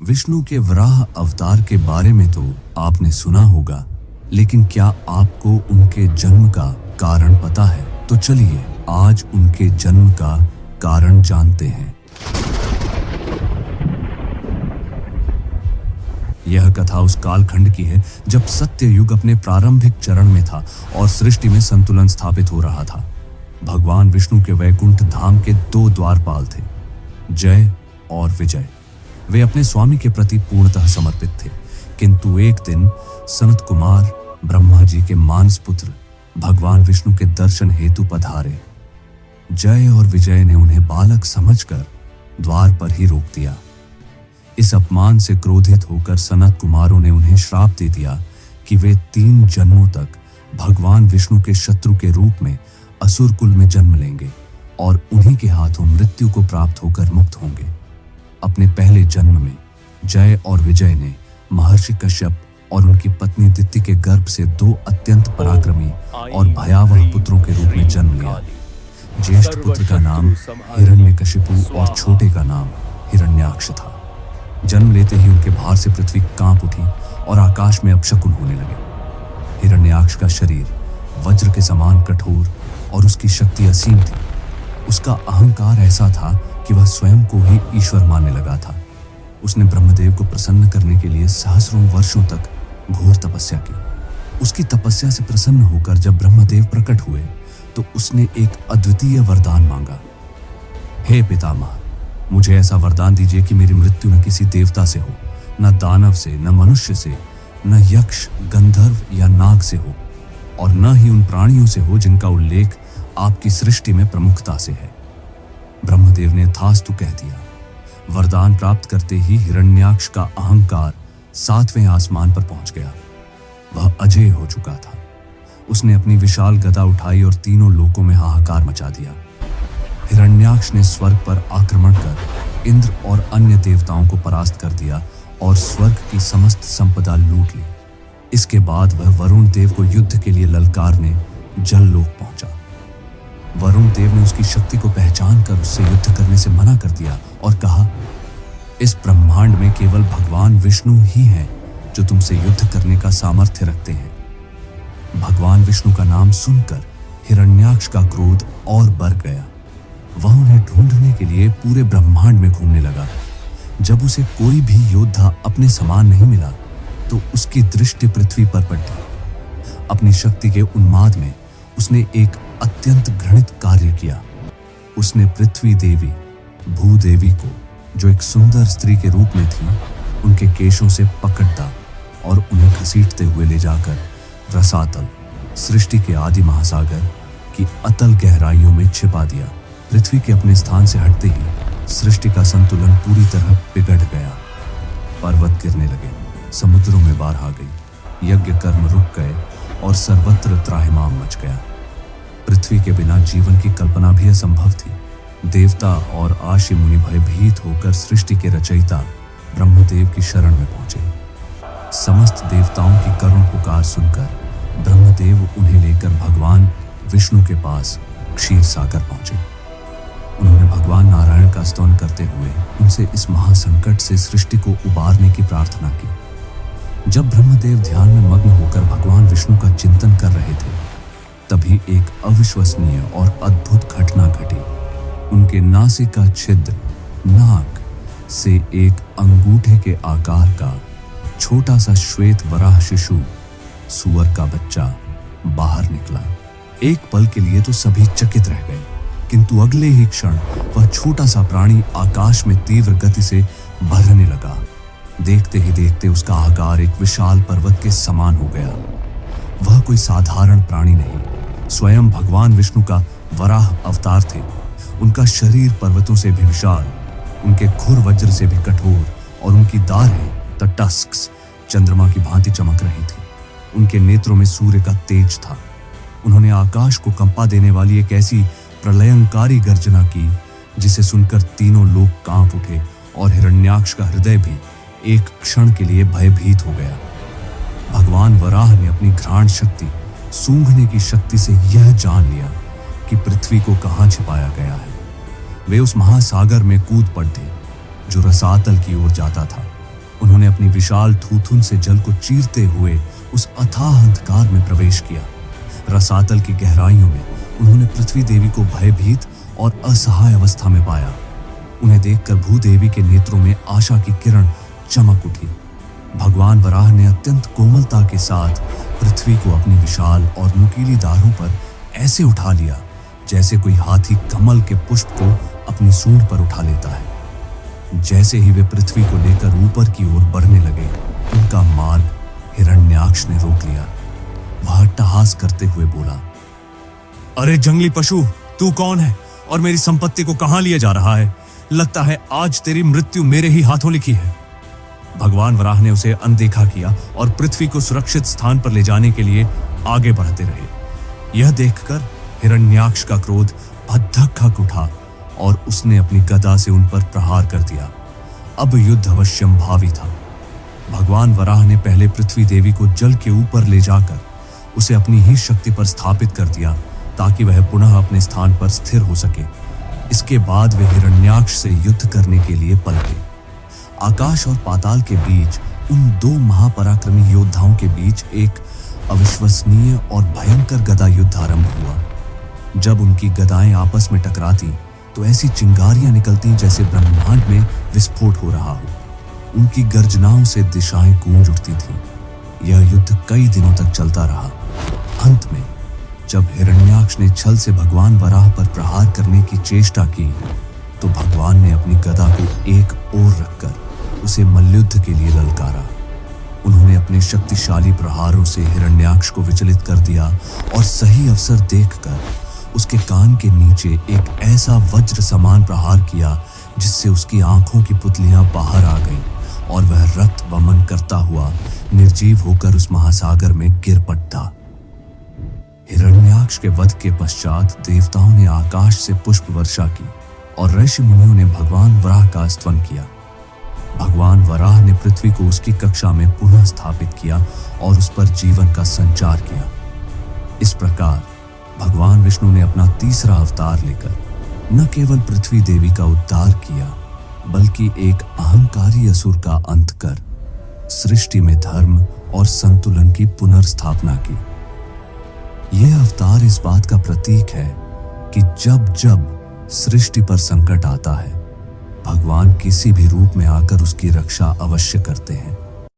विष्णु के वराह अवतार के बारे में तो आपने सुना होगा, लेकिन क्या आपको उनके जन्म का कारण पता है? तो चलिए आज उनके जन्म का कारण जानते हैं। यह कथा उस कालखंड की है जब सत्य युग अपने प्रारंभिक चरण में था और सृष्टि में संतुलन स्थापित हो रहा था। भगवान विष्णु के वैकुंठ धाम के दो द्वारपाल थे, जय और विजय। वे अपने स्वामी के प्रति पूर्णतः समर्पित थे, किंतु एक दिन सनत कुमार ब्रह्मा जी के मानस पुत्र भगवान विष्णु के दर्शन हेतु पधारे। जय और विजय ने उन्हें बालक समझकर द्वार पर ही रोक दिया। इस अपमान से क्रोधित होकर सनत कुमारों ने उन्हें श्राप दे दिया कि वे 3 जन्मों तक भगवान विष्णु के शत्रु के रूप में असुर कुल में जन्म लेंगे और उन्हीं के हाथों मृत्यु को प्राप्त होकर मुक्त होंगे। अपने पहले जन्म में जय और विजय ने महर्षि कश्यप और उनकी पत्नी दिति के गर्भ से 2 अत्यंत पराक्रमी और भयावह पुत्रों के रूप में जन्म लिया। ज्येष्ठ पुत्र का नाम हिरण्यकशिपु और छोटे का नाम हिरण्याक्ष था। जन्म लेते ही उनके भार से पृथ्वी कांप उठी और आकाश में अपशकुन होने लगे। हिरण्याक्ष का शरीर वज्र के समान कठोर और उसकी शक्ति असीम थी। उसका अहंकार ऐसा था कि वह स्वयं को ही ईश्वर मानने लगा था। उसने ब्रह्मदेव को प्रसन्न करने के लिए सहस्रों वर्षों तक घोर तपस्या की। उसकी तपस्या से प्रसन्न होकर जब ब्रह्मदेव प्रकट हुए तो उसने एक अद्वितीय वरदान मांगा। हे पितामह, मुझे ऐसा वरदान दीजिए कि मेरी मृत्यु न किसी देवता से हो, न दानव से, न मनुष्य से, न यक्ष, गंधर्व या नाग से हो, और न ही उन प्राणियों से हो जिनका उल्लेख आपकी सृष्टि में प्रमुखता से है। ब्रह्मदेव ने तथास्तु कह दिया। वरदान प्राप्त करते ही हिरण्याक्ष का अहंकार 7वें आसमान पर पहुंच गया। वह अजेय हो चुका था। उसने अपनी विशाल गदा उठाई और तीनों लोकों में हाहाकार मचा दिया। हिरण्याक्ष ने स्वर्ग पर आक्रमण कर इंद्र और अन्य देवताओं को परास्त कर दिया और स्वर्ग की समस्त संपदा लूट ली। इसके बाद वह वरुण देव को युद्ध के लिए ललकारने जललोक पहुंचा। वरुण देव ने उसकी शक्ति को पहचान कर उससे युद्ध करने से मना कर दिया और कहा, इस ब्रह्मांड में केवल भगवान विष्णु ही हैं जो तुमसे युद्ध करने का सामर्थ्य रखते हैं। भगवान विष्णु का नाम सुनकर हिरण्याक्ष का क्रोध और बढ़ गया। वह उन्हें ढूंढने के लिए पूरे ब्रह्मांड में घूमने लगा। जब उसे कोई भी योद्धा अपने समान नहीं मिला तो उसकी दृष्टि पृथ्वी पर पड़ी। अपनी शक्ति के उन्माद में उसने एक अत्यंत घृणित कार्य किया। उसने पृथ्वी देवी, भूदेवी को, जो एक सुंदर स्त्री के रूप में थी, उनके केशों से पकड़ा और उन्हें घसीटते हुए ले जाकर रसातल, सृष्टि के आदि महासागर की अतल गहराइयों में छिपा दिया। पृथ्वी के अपने स्थान से हटते ही सृष्टि का संतुलन पूरी तरह बिगड़ गया। पर्वत गिरने लगे, समुद्रों में बाढ़ आ गई, यज्ञ कर्म रुक गए और सर्वत्र त्राहिमाम मच गया। पृथ्वी के बिना जीवन की कल्पना भी असंभव थी। देवता और आशी मुनि भयभीत होकर सृष्टि के रचयिता ब्रह्मदेव की शरण में पहुंचे। समस्त देवताओं की करुण पुकार सुनकर ब्रह्मदेव उन्हें लेकर भगवान विष्णु के पास क्षीर सागर पहुंचे। उन्होंने भगवान नारायण का स्तवन करते हुए उनसे इस महासंकट से सृष्टि को उबारने की प्रार्थना की। जब ब्रह्मदेव ध्यान में मग्न होकर भगवान विष्णु का चिंतन कर रहे थे, तभी एक अविश्वसनीय और अद्भुत घटना घटी। उनके नासिका छिद्र नाक से एक अंगूठे के आकार का छोटा सा श्वेत वराह शिशु, सुअर का बच्चा, बाहर निकला। एक पल के लिए तो सभी चकित रह गए, किंतु अगले ही क्षण वह छोटा सा प्राणी आकाश में तीव्र गति से बढ़ने लगा। देखते ही देखते उसका आकार एक विशाल पर्वत के समान हो गया। वह कोई साधारण प्राणी नहीं, स्वयं भगवान विष्णु का वराह अवतार थे। उनका शरीर पर्वतों से भी विशाल, उनके खुर वज्र से भी कठोर और उनकी दाढ़ें द टस्क्स चंद्रमा की भांति चमक रही थी। उनके नेत्रों में सूर्य का तेज था। उन्होंने आकाश को कंपा देने वाली एक ऐसी प्रलयंकारी गर्जना की जिसे सुनकर तीनों लोग कांप उठे और हिरण्याक्ष का हृदय भी एक क्षण के लिए भयभीत हो गया। भगवान वराह ने अपनी घ्राण शक्ति, सूंघने की शक्ति से यह जान लिया कि पृथ्वी को कहां छिपाया गया है। वे उस महासागर में कूद पड़ते जो रसातल की ओर जाता था। उन्होंने अपनी विशाल थूथुन से जल को चीरते हुए उस अथाह अंधकार में प्रवेश किया। रसातल की गहराइयों में उन्होंने पृथ्वी देवी को भयभीत और असहाय अवस्था में पाया। उन्हें देखकर भूदेवी के नेत्रों में आशा की किरण चमक उठी। भगवान वराह ने अत्यंत कोमलता के साथ पृथ्वी को अपनी विशाल और नुकीली दाढ़ों पर ऐसे उठा लिया जैसे कोई हाथी कमल के पुष्प को अपनी सूंड पर उठा लेता है। जैसे ही वे पृथ्वी को लेकर ऊपर की ओर बढ़ने लगे, उनका मार्ग हिरण्याक्ष ने रोक लिया। वह अट्टहास करते हुए बोला, अरे जंगली पशु, तू कौन है और मेरी संपत्ति को कहां लिए जा रहा है? लगता है आज तेरी मृत्यु मेरे ही हाथों लिखी है। भगवान वराह ने उसे अनदेखा किया और पृथ्वी को सुरक्षित स्थान पर ले जाने के लिए आगे बढ़ते रहे। यह देखकर हिरण्याक्ष का क्रोध भद्दक उठा और उसने अपनी गदा से उन पर प्रहार कर दिया। अब युद्ध अवश्यम भावी था। भगवान वराह ने पहले पृथ्वी देवी को जल के ऊपर ले जाकर उसे अपनी ही शक्ति पर स्थापित कर दिया ताकि वह पुनः अपने स्थान पर स्थिर हो सके। इसके बाद वे हिरण्याक्ष से युद्ध करने के लिए पलटे। आकाश और पाताल के बीच उन दो महापराक्रमी योद्धाओं के बीच एक अविश्वसनीय और भयंकर गदा युद्ध आरंभ हुआ। जब उनकी गदाएं आपस में टकराती तो ऐसी चिंगारियां निकलती जैसे ब्रह्मांड में विस्फोट हो रहा हो। उनकी गर्जनाओं से दिशाएं गूंज उठती थीं। यह युद्ध कई दिनों तक चलता रहा। अंत में जब हिरण्याक्ष ने छल से भगवान वराह पर प्रहार करने की चेष्टा की तो भगवान ने अपनी गदा को एक ओर रखकर उसे मल्लयुद्ध के लिए ललकारा। उन्होंने अपने शक्तिशाली प्रहारों से हिरण्याक्ष को विचलित कर दिया और सही अवसर देखकर उसके कान के नीचे एक ऐसा वज्र समान प्रहार किया जिससे उसकी आंखों की पुतलियां बाहर आ गईं और वह रक्त वमन करता हुआ निर्जीव होकर उस महासागर में गिर पड़ा। हिरण्याक्ष के वध के पश्चात देवताओं ने आकाश से पुष्प वर्षा की और ऋषि मुनियों ने भगवान वराह का स्तवन किया। भगवान वराह ने पृथ्वी को उसकी कक्षा में पुनः स्थापित किया और उस पर जीवन का संचार किया। इस प्रकार भगवान विष्णु ने अपना तीसरा अवतार लेकर न केवल पृथ्वी देवी का उद्धार किया बल्कि एक अहंकारी असुर का अंत कर सृष्टि में धर्म और संतुलन की पुनर्स्थापना की। यह अवतार इस बात का प्रतीक है कि जब जब सृष्टि पर संकट आता है, भगवान किसी भी रूप में आकर उसकी रक्षा अवश्य करते हैं।